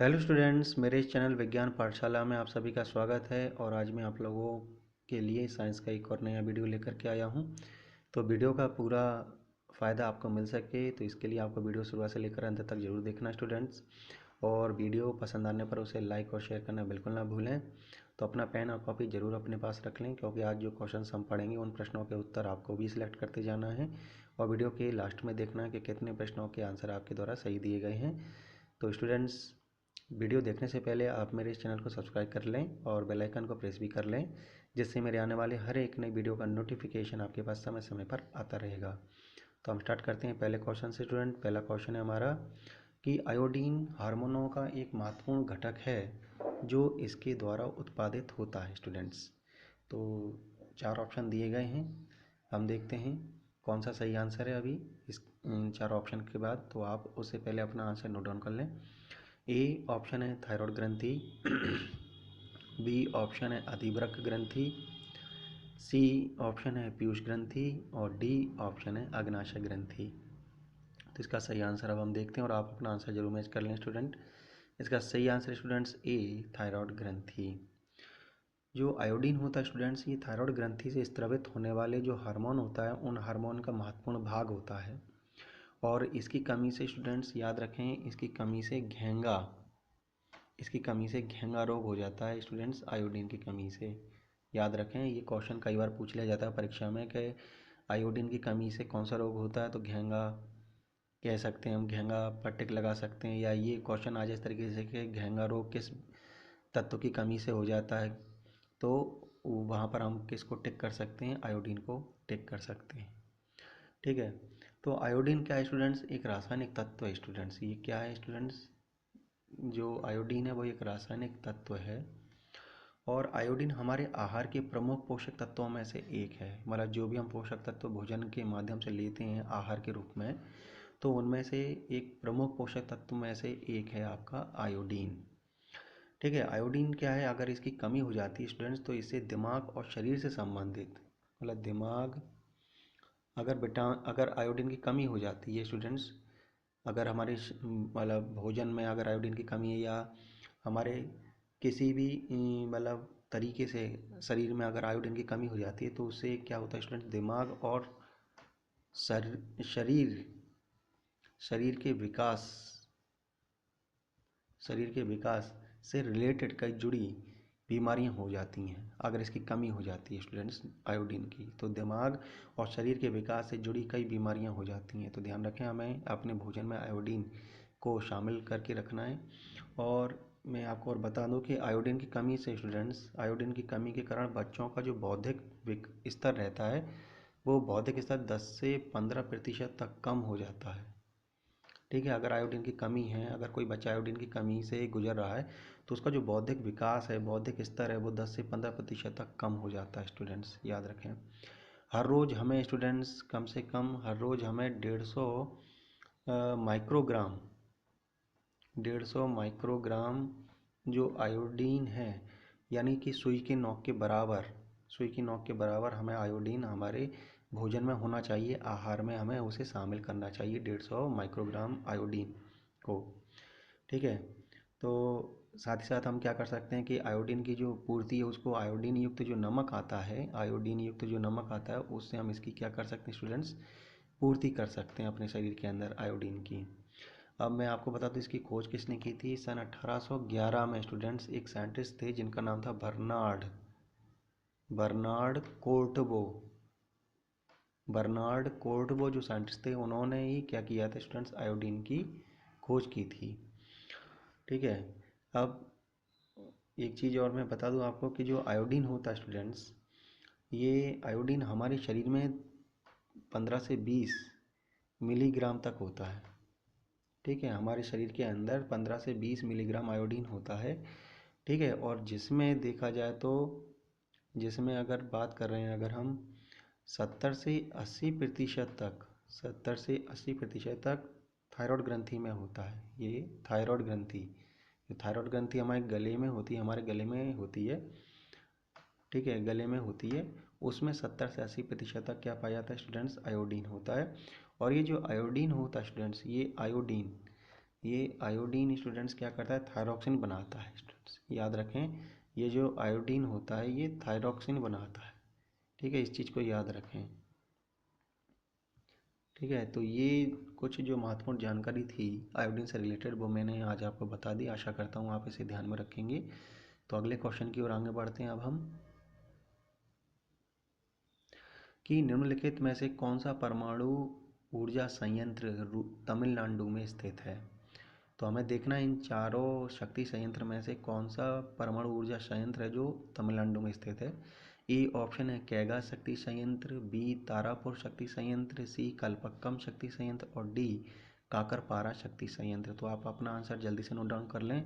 Hello students, मेरे इस channel विज्ञान पाठशाला में आप सभी का स्वागत है। और आज मैं आप लोगों के लिए साइंस का एक और नया वीडियो लेकर के आया हूं। तो वीडियो का पूरा फ़ायदा आपको मिल सके तो इसके लिए आपको वीडियो शुरुआत से लेकर अंत तक जरूर देखना स्टूडेंट्स। और वीडियो पसंद आने पर उसे लाइक और शेयर करना बिल्कुल ना भूलें। तो अपना पेन और कॉपी ज़रूर अपने पास रख लें, क्योंकि आज जो क्वेश्चन हम पढ़ेंगे उन प्रश्नों के उत्तर आपको भी सिलेक्ट करते जाना है। और वीडियो के लास्ट में देखना है कि कितने प्रश्नों के आंसर आपके द्वारा सही दिए गए हैं। तो स्टूडेंट्स, वीडियो देखने से पहले आप मेरे इस चैनल को सब्सक्राइब कर लें और बेल आइकन को प्रेस भी कर लें, जिससे मेरे आने वाले हर एक नई वीडियो का नोटिफिकेशन आपके पास समय समय पर आता रहेगा। तो हम स्टार्ट करते हैं पहले क्वेश्चन से स्टूडेंट। पहला क्वेश्चन है हमारा कि आयोडीन हार्मोनों का एक महत्वपूर्ण घटक है जो इसके द्वारा उत्पादित होता है स्टूडेंट्स। तो 4 ऑप्शन दिए गए हैं, हम देखते हैं कौन सा सही आंसर है अभी इस 4 ऑप्शन के बाद। तो आप उससे पहले अपना आंसर नोट डाउन कर लें। ए ऑप्शन है थायराइड ग्रंथि, बी ऑप्शन है अधिवृक्क ग्रंथि, सी ऑप्शन है पीयूष ग्रंथि और डी ऑप्शन है अग्नाशय ग्रंथि। तो इसका सही आंसर अब हम देखते हैं और आप अपना आंसर जरूर मैच कर लें स्टूडेंट। इसका सही आंसर स्टूडेंट्स ए थायराइड ग्रंथि। जो आयोडीन होता है स्टूडेंट्स, ये थायराइड ग्रंथि से स्रावित होने वाले जो हार्मोन होता है उन हार्मोन का महत्वपूर्ण भाग होता है। और इसकी कमी से स्टूडेंट्स याद रखें, इसकी कमी से घेंगा रोग हो जाता है स्टूडेंट्स, आयोडीन की कमी से। याद रखें, ये क्वेश्चन कई बार पूछ लिया जाता है परीक्षा में कि आयोडीन की कमी से कौन सा रोग होता है। तो घेंगा कह सकते हैं हम, घेंगा पर टिक लगा सकते हैं, या ये क्वेश्चन आ जाए इस तरीके से कि घेंगा रोग किस तत्व की कमी से हो जाता है, तो वहाँ पर हम किसको टिक कर सकते हैं, आयोडीन को टिक कर सकते हैं। ठीक है, तो आयोडीन क्या है स्टूडेंट्स, एक रासायनिक तत्व है स्टूडेंट्स। ये क्या है स्टूडेंट्स, जो आयोडीन है वो एक रासायनिक तत्व है। और आयोडीन हमारे आहार के प्रमुख पोषक तत्वों में से एक है। मतलब जो भी हम पोषक तत्व भोजन के माध्यम से लेते हैं आहार के रूप में, तो उनमें से एक प्रमुख पोषक तत्व में से एक है आपका आयोडीन। ठीक है, आयोडीन क्या है, अगर इसकी कमी हो जाती है स्टूडेंट्स तो इससे दिमाग और शरीर से संबंधित, मतलब दिमाग, अगर आयोडीन की कमी हो जाती है स्टूडेंट्स, अगर हमारे मतलब भोजन में अगर आयोडीन की कमी है, या हमारे किसी भी मतलब तरीके से शरीर में अगर आयोडीन की कमी हो जाती है, तो उससे क्या होता है स्टूडेंट, दिमाग और शरीर शरीर के विकास शरीर के विकास से रिलेटेड कई जुड़ी बीमारियां हो जाती हैं। अगर इसकी कमी हो जाती है स्टूडेंट्स आयोडीन की, तो दिमाग और शरीर के विकास से जुड़ी कई बीमारियां हो जाती हैं। तो ध्यान रखें, हमें अपने भोजन में आयोडीन को शामिल करके रखना है। और मैं आपको और बता दूं कि आयोडीन की कमी से स्टूडेंट्स, आयोडीन की कमी के कारण बच्चों का जो बौद्धिक स्तर रहता है, वो बौद्धिक स्तर 10 से 15% तक कम हो जाता है। ठीक है, अगर आयोडीन की कमी है, अगर कोई बच्चा आयोडीन की कमी से गुजर रहा है, तो उसका जो बौद्धिक विकास है, बौद्धिक स्तर है, वो 10 से 15% तक कम हो जाता है स्टूडेंट्स, याद रखें। हर रोज़ हमें स्टूडेंट्स कम से कम हर रोज़ हमें 150 माइक्रोग्राम जो आयोडीन है, यानी कि सुई की नोक के बराबर हमें आयोडीन हमारे भोजन में होना चाहिए, आहार में हमें उसे शामिल करना चाहिए, 150 माइक्रोग्राम आयोडीन को। ठीक है, तो साथ ही साथ हम क्या कर सकते हैं कि आयोडीन की जो पूर्ति है उसको, आयोडीन युक्त जो नमक आता है, आयोडीन युक्त जो नमक आता है उससे हम इसकी क्या कर सकते हैं स्टूडेंट्स, पूर्ति कर सकते हैं अपने शरीर के अंदर आयोडीन की। अब मैं आपको बता दूं इसकी खोज किसने की थी। सन 1811 में स्टूडेंट्स एक साइंटिस्ट थे जिनका नाम था बर्नार्ड कोर्टबो। बर्नार्ड कोर्टबो जो साइंटिस्ट थे, उन्होंने ही क्या किया था स्टूडेंट्स, आयोडीन की खोज की थी। ठीक है, अब एक चीज़ और मैं बता दूं आपको कि जो आयोडीन होता है स्टूडेंट्स, ये आयोडीन हमारे शरीर में 15 से 20 मिलीग्राम तक होता है। ठीक है, हमारे शरीर के अंदर 15 से 20 मिलीग्राम आयोडीन होता है। ठीक है, और जिसमें देखा जाए तो, जिसमें अगर बात कर रहे हैं अगर हम 70 से 80% तक थायराइड ग्रंथि में होता है। ये थायराइड ग्रंथि हमारे गले में होती है, ठीक है, गले में होती है, उसमें 70 से 80% तक क्या पाया जाता है स्टूडेंट्स, आयोडीन होता है। और ये जो आयोडीन होता है स्टूडेंट्स, ये आयोडीन स्टूडेंट्स क्या करता है, थायरॉक्सिन बनाता है स्टूडेंट्स, याद रखें। ये जो आयोडीन होता है ये थायरॉक्सिन बनाता है, ठीक है, इस चीज़ को याद रखें। ठीक है, तो ये कुछ जो महत्वपूर्ण जानकारी थी आयोडीन से रिलेटेड वो मैंने आज आपको बता दी। आशा करता हूँ आप इसे ध्यान में रखेंगे। तो अगले क्वेश्चन की ओर आगे बढ़ते हैं अब हम, कि निम्नलिखित में से कौन सा परमाणु ऊर्जा संयंत्र तमिलनाडु में स्थित है। तो हमें देखना है इन चारों शक्ति संयंत्र में से कौन सा परमाणु ऊर्जा संयंत्र है जो तमिलनाडु में स्थित है। ए ऑप्शन है कैगा शक्ति संयंत्र, बी तारापुर शक्ति संयंत्र, सी कल्पक्कम शक्ति संयंत्र और डी काकरपारा शक्ति संयंत्र। तो आप अपना आंसर जल्दी से नोट डाउन कर लें।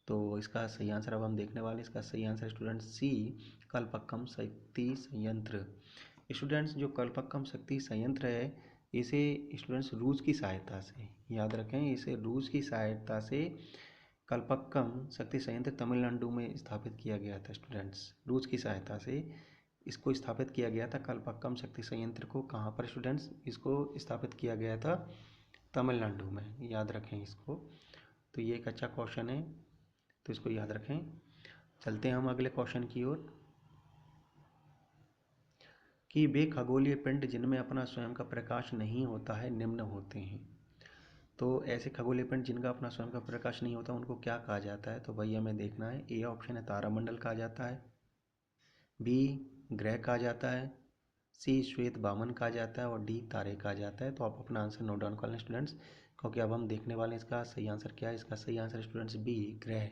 तो इसका सही आंसर अब हम देखने वाले, इसका सही आंसर स्टूडेंट सी कल्पक्कम शक्ति संयंत्र। स्टूडेंट्स जो कल्पक्कम शक्ति संयंत्र है इसे स्टूडेंट्स रूस की सहायता से, याद रखें, इसे रूस की सहायता से कल्पक्कम शक्ति संयंत्र तमिलनाडु में स्थापित किया गया था स्टूडेंट्स। रूस की सहायता से इसको स्थापित किया गया था कल्पक्कम शक्ति संयंत्र को। कहाँ पर स्टूडेंट्स इसको स्थापित किया गया था, तमिलनाडु में, याद रखें इसको। तो ये एक अच्छा क्वेश्चन है, तो इसको याद रखें। चलते हैं हम अगले क्वेश्चन की ओर, कि वे खगोलीय पिंड जिनमें अपना स्वयं का प्रकाश नहीं होता है निम्न होते हैं। तो ऐसे खगोलीय पिंड जिनका अपना स्वयं का प्रकाश नहीं होता उनको क्या कहा जाता है। तो भैया हमें देखना है, ए ऑप्शन है तारामंडल कहा जाता है, बी ग्रह कहा जाता है, सी श्वेत बामन कहा जाता है और डी तारे कहा जाता है। तो आप अपना आंसर नोट डाउन कर लें स्टूडेंट्स, क्योंकि अब हम देखने वाले हैं इसका सही आंसर क्या है। इसका सही आंसर स्टूडेंट्स बी ग्रह।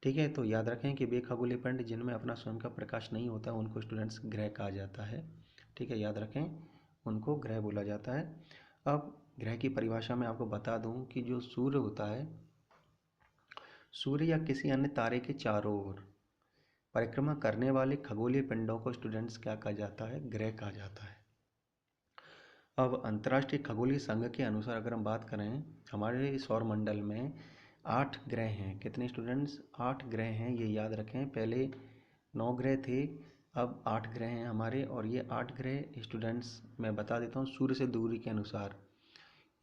ठीक है, तो याद रखें कि वे खगोलीय पिंड जिनमें अपना स्वयं का प्रकाश नहीं होता उनको स्टूडेंट्स ग्रह कहा जाता है। ठीक है, याद रखें, उनको ग्रह बोला जाता है। अब ग्रह की परिभाषा में आपको बता दूं कि जो सूर्य होता है, सूर्य या किसी अन्य तारे के चारों ओर परिक्रमा करने वाले खगोलीय पिंडों को स्टूडेंट्स क्या कहा जाता है, ग्रह कहा जाता है। अब अंतर्राष्ट्रीय खगोलीय संघ के अनुसार अगर हम बात करें, हमारे सौरमंडल में 8 ग्रह हैं। कितने स्टूडेंट्स, 8 ग्रह हैं, ये याद रखें। पहले 9 ग्रह थे, अब 8 ग्रह हैं हमारे। और ये 8 ग्रह स्टूडेंट्स मैं बता देता हूँ सूर्य से दूरी के अनुसार,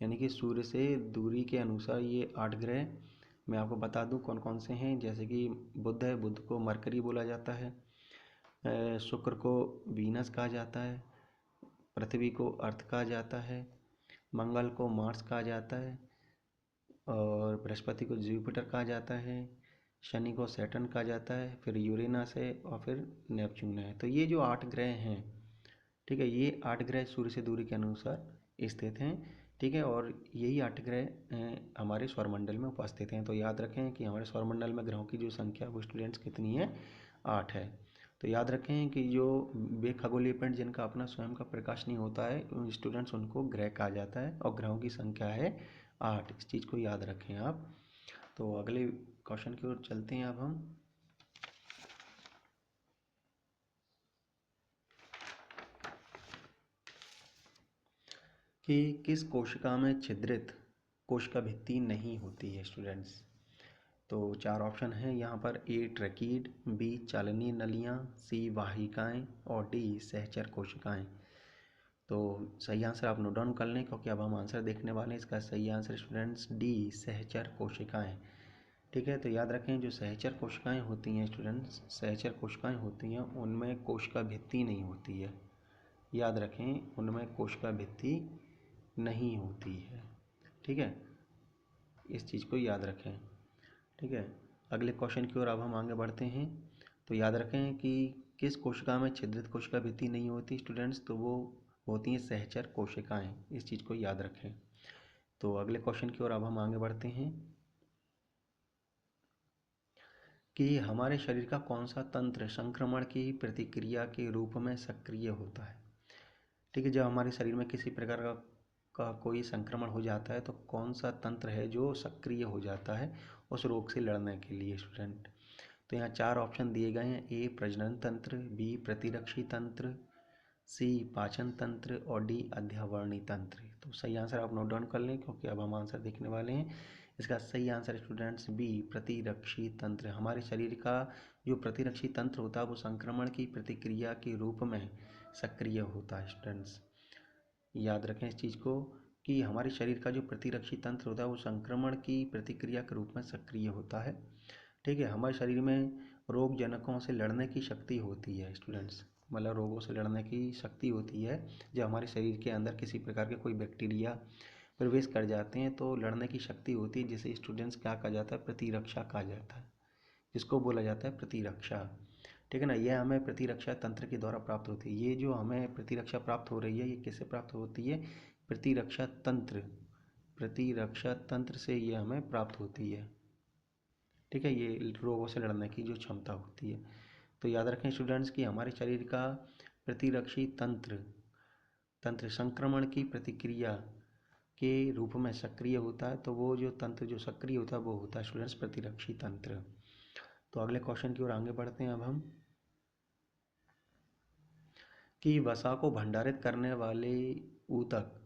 यानी कि सूर्य से दूरी के अनुसार ये 8 ग्रह मैं आपको बता दूं कौन कौन से हैं। जैसे कि बुध है, बुध को मरकरी बोला जाता है, शुक्र को वीनस कहा जाता है, पृथ्वी को अर्थ कहा जाता है, मंगल को मार्स कहा जाता है, और बृहस्पति को जुपिटर कहा जाता है, शनि को सैटर्न कहा जाता है, फिर यूरेनस है और फिर नेपच्यून है। तो ये जो 8 ग्रह हैं, ठीक है, ये 8 ग्रह सूर्य से दूरी के अनुसार स्थित हैं। ठीक है, और यही 8 ग्रह हमारे सौरमंडल में उपस्थित हैं। तो याद रखें कि हमारे सौरमंडल में ग्रहों की जो संख्या वो स्टूडेंट्स कितनी है, 8 है। तो याद रखें कि जो वे खगोलीय पिंड जिनका अपना स्वयं का प्रकाश नहीं होता है स्टूडेंट्स उनको ग्रह कहा जाता है, और ग्रहों की संख्या है 8। इस चीज़ को याद रखें आप। तो अगले क्वेश्चन की ओर चलते हैं अब हम, कि किस कोशिका में छिद्रित कोशिका भित्ति नहीं होती है स्टूडेंट्स। तो 4 ऑप्शन हैं यहाँ पर, ए ट्रैकीड, बी चालनीय नलियाँ, सी वाहिकाएं और डी सहचर कोशिकाएं। तो सही आंसर आप नोट डाउन कर लें, क्योंकि अब हम आंसर देखने वाले हैं। इसका सही आंसर स्टूडेंट्स डी सहचर कोशिकाएं। ठीक है, तो याद रखें जो सहचर कोशिकाएं होती हैं स्टूडेंट्स, सहचर कोशिकाएं होती हैं उनमें कोशिका भित्ति नहीं होती है। याद रखें, उनमें कोशिका भित्ति नहीं होती है। ठीक है, इस चीज़ को याद रखें। ठीक है, अगले क्वेश्चन की ओर अब हम आगे बढ़ते हैं। तो याद रखें कि किस कोशिका में छिद्रित कोशिका भित्ति नहीं होती स्टूडेंट्स, तो वो होती हैं सहचर कोशिकाएं। इस चीज़ को याद रखें। तो अगले क्वेश्चन की ओर अब हम आगे बढ़ते हैं, कि हमारे शरीर का कौन सा तंत्र संक्रमण की प्रतिक्रिया के रूप में सक्रिय होता है। ठीक है, जब हमारे शरीर में किसी प्रकार का कोई संक्रमण हो जाता है तो कौन सा तंत्र है जो सक्रिय हो जाता है उस रोग से लड़ने के लिए स्टूडेंट। तो यहाँ 4 ऑप्शन दिए गए हैं, ए प्रजनन तंत्र, बी प्रतिरक्षी तंत्र, सी पाचन तंत्र और डी अध्यावरणी तंत्र। तो सही आंसर आप नोट डाउन कर लें, क्योंकि अब हम आंसर देखने वाले हैं। इसका सही आंसर स्टूडेंट्स बी प्रतिरक्षी तंत्र। हमारे शरीर का जो प्रतिरक्षी तंत्र होता है वो संक्रमण की प्रतिक्रिया के रूप में सक्रिय होता है स्टूडेंट्स। याद रखें इस चीज़ को, कि हमारे शरीर का जो प्रतिरक्षी तंत्र होता है वो संक्रमण की प्रतिक्रिया के रूप में सक्रिय होता है। ठीक है, हमारे शरीर में रोग जनकों से लड़ने की शक्ति होती है स्टूडेंट्स, मतलब रोगों से लड़ने की शक्ति होती है। जब हमारे शरीर के अंदर किसी प्रकार के कोई बैक्टीरिया प्रवेश कर जाते हैं तो लड़ने की शक्ति होती है, जिसे स्टूडेंट्स क्या कहा जाता है, प्रतिरक्षा कहा जाता है, जिसको बोला जाता है प्रतिरक्षा। ठीक है ना, यह हमें प्रतिरक्षा तंत्र के द्वारा प्राप्त होती है। ये जो हमें प्रतिरक्षा प्राप्त हो रही है ये किससे प्राप्त होती है, प्रतिरक्षा तंत्र, प्रतिरक्षा तंत्र से ये हमें प्राप्त होती है। ठीक है, ये रोगों से लड़ने की जो क्षमता होती है। तो याद रखें स्टूडेंट्स कि हमारे शरीर का प्रतिरक्षी तंत्र तंत्र संक्रमण की प्रतिक्रिया के रूप में सक्रिय होता है। तो वो जो तंत्र जो सक्रिय होता है वो होता है स्टूडेंट्स प्रतिरक्षी तंत्र। तो अगले क्वेश्चन की ओर आगे बढ़ते हैं अब हम, कि वसा को भंडारित करने वाले ऊतक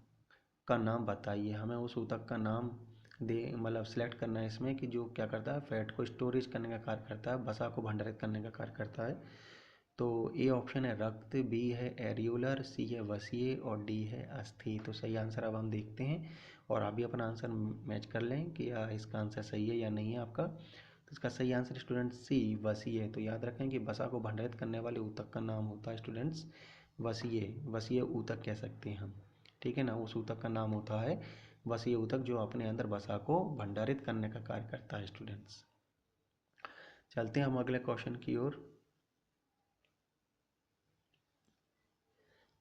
का नाम बताइए। हमें उस ऊतक का नाम दे मतलब सेलेक्ट करना है इसमें कि जो क्या करता है, फैट को स्टोरेज करने का कार्य करता है, वसा को भंडारित करने का कार्य करता है। तो ए ऑप्शन है रक्त, बी है एरियोलर, सी है वसीय और डी है अस्थि। तो सही आंसर अब हम देखते हैं और आप भी अपना आंसर मैच कर लें कि इसका आंसर सही है या नहीं है आपका। तो इसका सही आंसर स्टूडेंट सी वसीय है। तो याद रखें कि वसा को भंडारित करने वाले ऊतक का नाम होता है स्टूडेंट्स वसीय, वसीय ऊतक कह सकते हैं हम। ठीक है ना, उस ऊतक का नाम होता है वसीय ऊतक जो अपने अंदर वसा को भंडारित करने का कार्य करता है स्टूडेंट्स। चलते हैं हम अगले क्वेश्चन की ओर,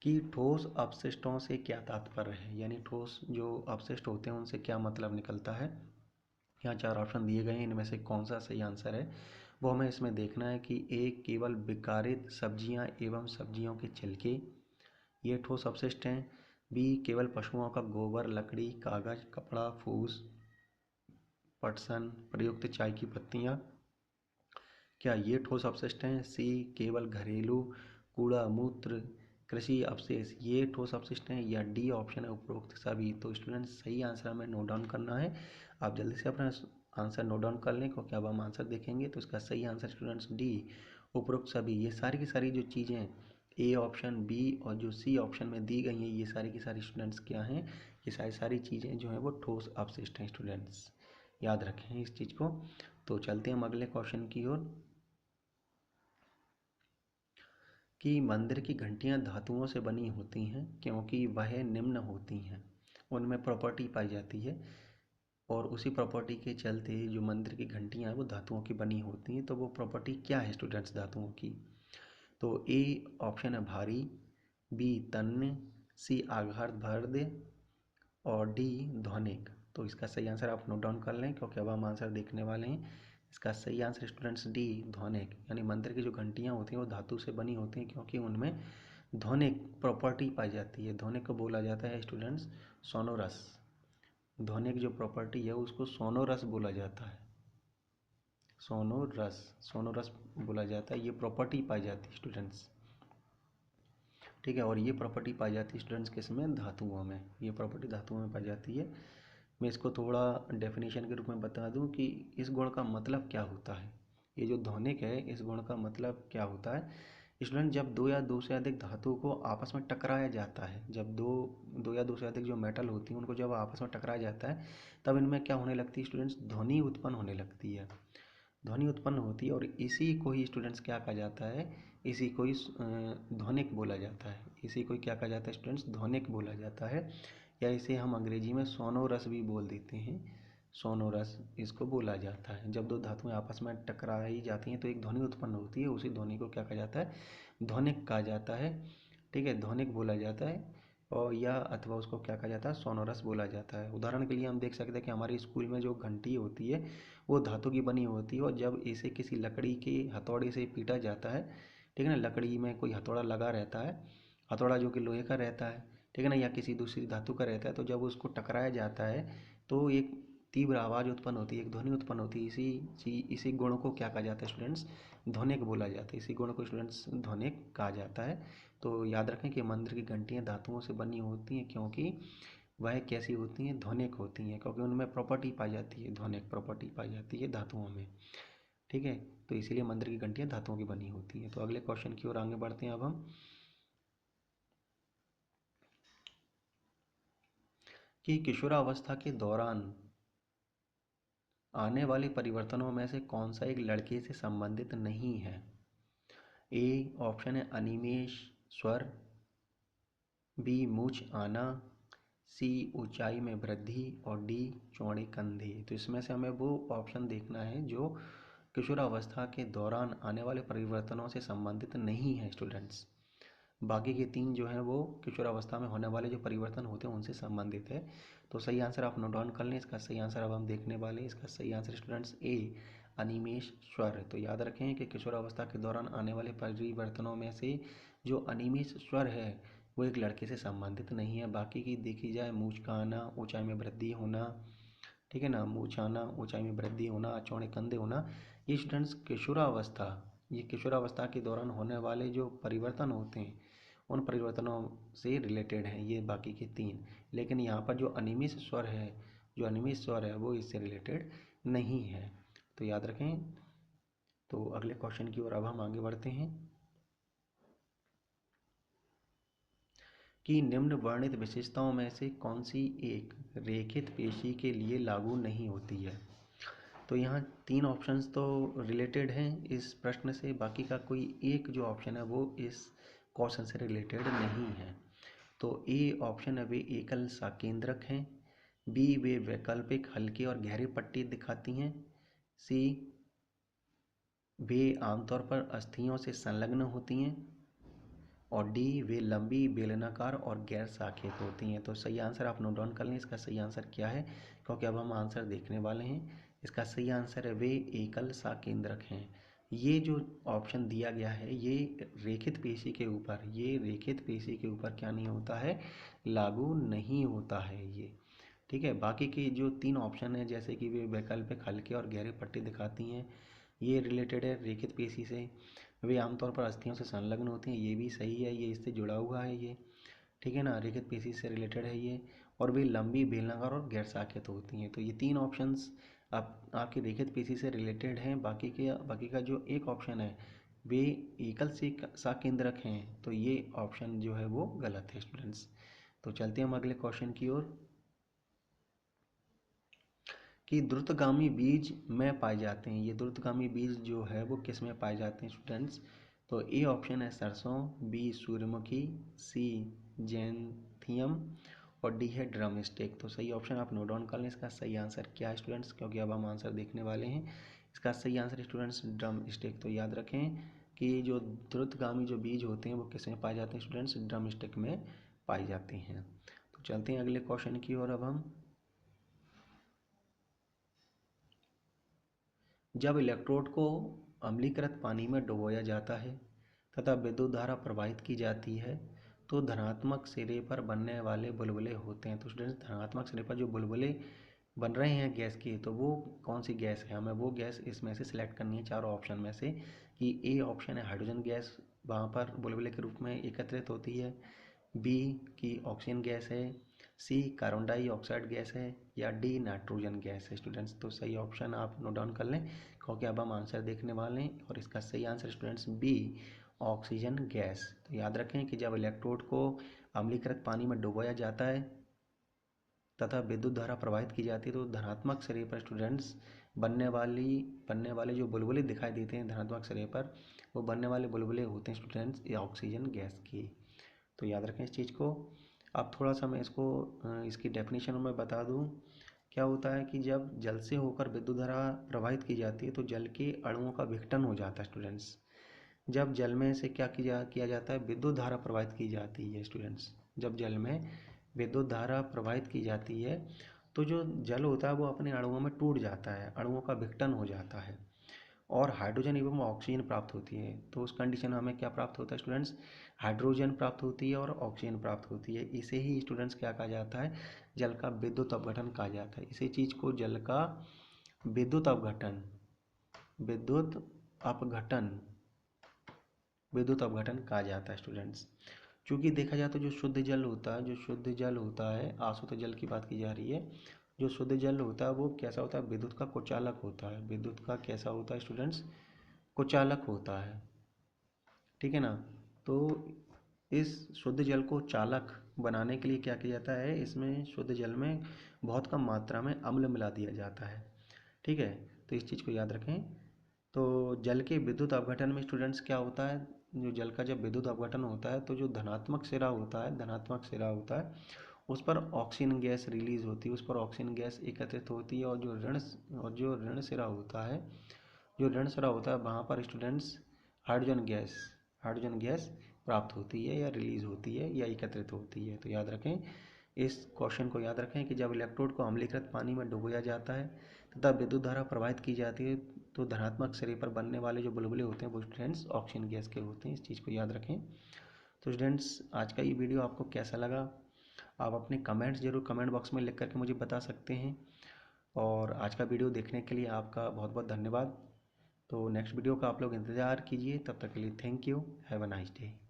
कि ठोस अपशिष्टों से क्या तात्पर्य है, यानी ठोस जो अपशिष्ट होते हैं उनसे क्या मतलब निकलता है। यहाँ चार ऑप्शन दिए गए हैं, इनमें से कौन सा सही आंसर है वो हमें इसमें देखना है। कि ए केवल विकारित सब्जियां एवं सब्जियों के छिलके, ये ठोस अपशिष्ट हैं। बी केवल पशुओं का गोबर, लकड़ी, कागज, कपड़ा, फूस, पटसन, प्रयुक्त चाय की पत्तियां, क्या ये ठोस अपशिष्ट हैं। सी केवल घरेलू कूड़ा मूत्र कृषि अवशेष, ये ठोस अपशिष्ट हैं। या डी ऑप्शन है उपरोक्त सभी। तो स्टूडेंट सही आंसर हमें नोट डाउन करना है। आप जल्दी से अपना आंसर नोट डाउन कर लें क्योंकि अब हम आंसर देखेंगे। तो इसका सही आंसर स्टूडेंट्स डी उपरोक्त सभी। ये सारी की सारी जो चीज़ें ए ऑप्शन, बी और जो सी ऑप्शन में दी गई हैं, ये सारी की सारी स्टूडेंट्स क्या हैं, ये सारी सारी चीज़ें जो हैं वो ठोस अपशिष्ट हैं स्टूडेंट्स। याद रखें इस चीज़ को। तो चलते हैं हम अगले क्वेश्चन की ओर, कि मंदिर की घंटियां धातुओं से बनी होती हैं क्योंकि वह निम्न होती हैं, उनमें प्रॉपर्टी पाई जाती है और उसी प्रॉपर्टी के चलते जो मंदिर की घंटियां हैं वो धातुओं की बनी होती हैं। तो वो प्रॉपर्टी क्या है स्टूडेंट्स धातुओं की। तो ए ऑप्शन है भारी, बी तन्य, सी आघात भर्द और डी ध्वनिक। तो इसका सही आंसर आप नोट डाउन कर लें क्योंकि अब हम आंसर देखने वाले हैं। इसका सही आंसर स्टूडेंट्स डी ध्वनिक, यानी मंदिर की जो घंटियां होती हैं वो धातु से बनी होती हैं क्योंकि उनमें ध्वनिक प्रॉपर्टी पाई जाती है। ध्वनिक को बोला जाता है स्टूडेंट्स सोनोरस। ध्वनिक जो प्रॉपर्टी है उसको सोनोरस बोला जाता है, सोनोरस, सोनोरस बोला जाता है। ये प्रॉपर्टी पाई जाती है स्टूडेंट्स। ठीक है, और ये प्रॉपर्टी पाई जाती है स्टूडेंट्स किस में, धातुओं में। ये प्रॉपर्टी धातुओं में पाई जाती है। मैं इसको थोड़ा डेफिनेशन के रूप में बता दूं कि इस गुण का मतलब क्या होता है। ये जो ध्वनिक है इस गुण का मतलब क्या होता है स्टूडेंट, जब दो या दो से अधिक धातु को आपस में टकराया जाता है, जब दो दो या दो से अधिक जो मेटल होती हैं उनको जब आपस में टकराया जाता है तब इनमें क्या होने लगती है स्टूडेंट्स, ध्वनि उत्पन्न होने लगती है। ध्वनि उत्पन्न होती है और इसी को ही स्टूडेंट्स क्या कहा जाता है, इसी को ही ध्वनिक बोला जाता है। इसी को क्या कहा जाता है स्टूडेंट्स, ध्वनिक बोला जाता है। या इसे हम अंग्रेजी में सोनोरस भी बोल देते हैं, सोनोरस इसको बोला जाता है। जब दो धातुएं आपस में टकराई जाती हैं तो एक ध्वनि उत्पन्न होती है, उसी ध्वनि को क्या कहा जाता है, ध्वनिक कहा जाता है। ठीक है, ध्वनिक बोला जाता है। और या अथवा उसको क्या कहा जाता है, सोनोरस बोला जाता है। उदाहरण के लिए हम देख सकते हैं कि हमारे स्कूल में जो घंटी होती है वो धातु की बनी होती है और जब इसे किसी लकड़ी के हथौड़े से पीटा जाता है, ठीक है ना, लकड़ी में कोई हथौड़ा लगा रहता है, हथौड़ा जो कि लोहे का रहता है, ठीक है ना, या किसी दूसरी धातु का रहता है, तो जब उसको टकराया जाता है तो एक तीव्र आवाज़ उत्पन्न होती है, एक ध्वनि उत्पन्न होती है। इसी गुण को क्या कहा जाता है स्टूडेंट्स, ध्वनिक बोला जाता है। इसी गुण को स्टूडेंट्स ध्वनिक कहा जाता है। तो याद रखें कि मंदिर की घंटियाँ धातुओं से बनी होती हैं क्योंकि वह कैसी होती हैं, ध्वनिक होती हैं, क्योंकि उनमें प्रॉपर्टी पाई जाती है, ध्वनिक प्रॉपर्टी पाई जाती है धातुओं में। ठीक है, तो इसीलिए मंदिर की घंटियाँ धातुओं की बनी होती हैं। तो अगले क्वेश्चन की ओर आगे बढ़ते हैं अब हम, कि किशोरावस्था के दौरान आने वाले परिवर्तनों में से कौन सा एक लड़के से संबंधित नहीं है। ए ऑप्शन है अनिमेष स्वर, बी मूछ आना, सी ऊंचाई में वृद्धि और डी चौड़े कंधे। तो इसमें से हमें वो ऑप्शन देखना है जो किशोरावस्था के दौरान आने वाले परिवर्तनों से संबंधित नहीं है स्टूडेंट्स। बाकी के तीन जो हैं वो किशोरावस्था में होने वाले जो परिवर्तन होते हैं उनसे संबंधित है। तो सही आंसर आप नोट डाउन कर लें। इसका सही आंसर अब हम देखने वाले हैं। इसका सही आंसर स्टूडेंट्स ए अनिमेष स्वर। तो याद रखें कि किशोरावस्था के दौरान आने वाले परिवर्तनों में से जो अनिमेष स्वर है वो एक लड़के से संबंधित नहीं है। बाकी की देखी जाए मूंछ का आना, ऊंचाई में वृद्धि होना, ठीक है ना, मूंछ आना, ऊंचाई में वृद्धि होना, चौड़े कंधे होना, ये स्टूडेंट्स किशोरावस्था, ये किशोरावस्था के दौरान होने वाले जो परिवर्तन होते हैं उन परिवर्तनों से रिलेटेड हैं ये बाकी के तीन। लेकिन यहाँ पर जो अनिमेष स्वर है, जो अनिमेष स्वर है वो इससे रिलेटेड नहीं है। तो याद रखें। तो अगले क्वेश्चन की ओर अब हम आगे बढ़ते हैं कि निम्न वर्णित विशेषताओं में से कौन सी एक रेखित पेशी के लिए लागू नहीं होती है। तो यहाँ तीन ऑप्शंस तो रिलेटेड हैं इस प्रश्न से, बाकी का कोई एक जो ऑप्शन है वो इस क्वेश्चन से रिलेटेड नहीं है। तो ए ऑप्शन है वे एकल साकेंद्रक हैं, बी वे वैकल्पिक हल्के और गहरे पट्टी दिखाती हैं, सी वे आमतौर पर अस्थियों से संलग्न होती हैं और डी वे लंबी बेलनाकार और गैर शाखित होती हैं। तो सही आंसर आप नोट डाउन कर लें। इसका सही आंसर क्या है, क्योंकि अब हम आंसर देखने वाले हैं। इसका सही आंसर है वे एकल साकेंद्रक हैं। ये जो ऑप्शन दिया गया है ये रेखित पेशी के ऊपर, ये रेखित पेशी के ऊपर क्या नहीं होता है, लागू नहीं होता है ये, ठीक है। बाकी के जो तीन ऑप्शन है जैसे कि वे वैकल्पिक हल्के और गहरे पट्टी दिखाती हैं, ये रिलेटेड है रेखित पेशी से। वे आमतौर पर अस्थियों से संलग्न होती हैं, ये भी सही है, ये इससे जुड़ा हुआ है ये, ठीक है ना, रेखित पेशी से रिलेटेड है ये। और वे लंबी बेलनाकार और गैर शाखित होती हैं। तो ये तीन ऑप्शंस आपकी रेखित पेशी से रिलेटेड हैं। बाकी का जो एक ऑप्शन है वे एकल साकेंद्रक हैं, तो ये ऑप्शन जो है वो गलत है स्टूडेंट्स। तो चलते हैं हम अगले क्वेश्चन की ओर कि द्रुतगामी बीज में पाए जाते हैं। ये द्रुतगामी बीज जो है वो किस में पाए जाते हैं स्टूडेंट्स। तो ए ऑप्शन है सरसों, बी सूर्यमुखी, सी जैंथियम और डी है ड्रम स्टिक। तो सही ऑप्शन आप नोट डाउन कर लें। इसका सही आंसर क्या है स्टूडेंट्स, क्योंकि अब हम आंसर देखने वाले हैं। इसका सही आंसर स्टूडेंट्स ड्रम स्टिक। तो याद रखें कि जो द्रुतगामी जो बीज होते हैं वो किस में पाए जाते हैं स्टूडेंट्स, ड्रम स्टिक में पाए जाते हैं। तो चलते हैं अगले क्वेश्चन की ओर अब हम। जब इलेक्ट्रोड को अम्लीकृत पानी में डुबोया जाता है तथा विद्युत धारा प्रवाहित की जाती है तो धनात्मक सिरे पर बनने वाले बुलबुले होते हैं। तो स्टूडेंट्स धनात्मक सिरे पर जो बुलबुले बन रहे हैं गैस की, तो वो कौन सी गैस है, हमें वो गैस इसमें से सिलेक्ट करनी है चारों ऑप्शन में से। कि ए ऑप्शन है हाइड्रोजन गैस वहाँ पर बुलबुले के रूप में एकत्रित होती है, बी की ऑक्सीजन गैस है, सी कार्बन डाइऑक्साइड गैस है या डी नाइट्रोजन गैस है स्टूडेंट्स। तो सही ऑप्शन आप नोट डाउन कर लें, क्योंकि अब हम आंसर देखने वाले हैं। और इसका सही answer students B oxygen gas. तो याद रखें कि जब इलेक्ट्रोड को अम्लीकृत पानी में डुबोया जाता है तथा विद्युत धारा प्रवाहित की जाती है तो धनात्मक सिरे पर स्टूडेंट्स बनने वाले जो बुलबुले दिखाई देते हैं धनात्मक सिरे पर, वो बनने वाले बुलबुले होते हैं स्टूडेंट्स ये ऑक्सीजन गैस की। तो याद रखें इस चीज़ को। अब थोड़ा सा मैं इसको इसकी डेफिनेशन में बता दूं। क्या होता है कि जब जल से होकर विद्युत धारा प्रवाहित की जाती है तो जल के अणुओं का विघटन हो जाता है स्टूडेंट्स। जब जल में से क्या किया जाता है, विद्युत धारा प्रवाहित की जाती है स्टूडेंट्स। जब जल में विद्युत धारा प्रवाहित की जाती है तो जो जल होता है वो अपने अणुओं में टूट जाता है, अणुओं का विघटन हो जाता है और हाइड्रोजन एवं ऑक्सीजन प्राप्त होती है। तो उस कंडीशन में हमें क्या प्राप्त होता है स्टूडेंट्स, हाइड्रोजन प्राप्त होती है और ऑक्सीजन प्राप्त होती है। इसे ही स्टूडेंट्स क्या कहा जाता है, जल का विद्युत अपघटन कहा जाता है। इसी चीज़ को जल का विद्युत अपघटन विद्युत अपघटन विद्युत अपघटन कहा जाता है स्टूडेंट्स। क्योंकि देखा जाए तो जो शुद्ध जल होता है, जो शुद्ध जल होता है, आशुद्ध जल की बात की जा रही है, जो शुद्ध जल होता है वो कैसा होता है, विद्युत का कुचालक होता है। विद्युत का कैसा होता है स्टूडेंट्स, कुचालक होता है, ठीक है ना। तो इस शुद्ध जल को चालक बनाने के लिए क्या किया जाता है, इसमें शुद्ध जल में बहुत कम मात्रा में अम्ल मिला दिया जाता है। ठीक है, तो इस चीज़ को याद रखें। तो जल के विद्युत अपघटन में स्टूडेंट्स क्या होता है, जो जल का जब विद्युत अपघटन होता है तो जो धनात्मक सिरा होता है उस पर ऑक्सीजन गैस रिलीज होती है, उस पर ऑक्सीजन गैस एकत्रित होती है, और जो ऋण सिरा होता है, वहाँ पर स्टूडेंट्स हाइड्रोजन गैस प्राप्त होती है या रिलीज होती है या एकत्रित होती है। तो याद रखें, इस क्वेश्चन को याद रखें कि जब इलेक्ट्रोड को अम्लीकृत पानी में डुबोया जाता है तथा विद्युत धारा प्रवाहित की जाती है तो धनात्मक सिरे पर बनने वाले जो बुलबुले होते हैं वो स्टूडेंट्स ऑक्सीजन गैस के होते हैं। इस चीज़ को याद रखें। तो स्टूडेंट्स, आज का ये वीडियो आपको कैसा लगा, आप अपने कमेंट्स जरूर कमेंट बॉक्स में लिख करके मुझे बता सकते हैं। और आज का वीडियो देखने के लिए आपका बहुत बहुत धन्यवाद। तो नेक्स्ट वीडियो का आप लोग इंतज़ार कीजिए। तब तक के लिए thank you. Have a nice day.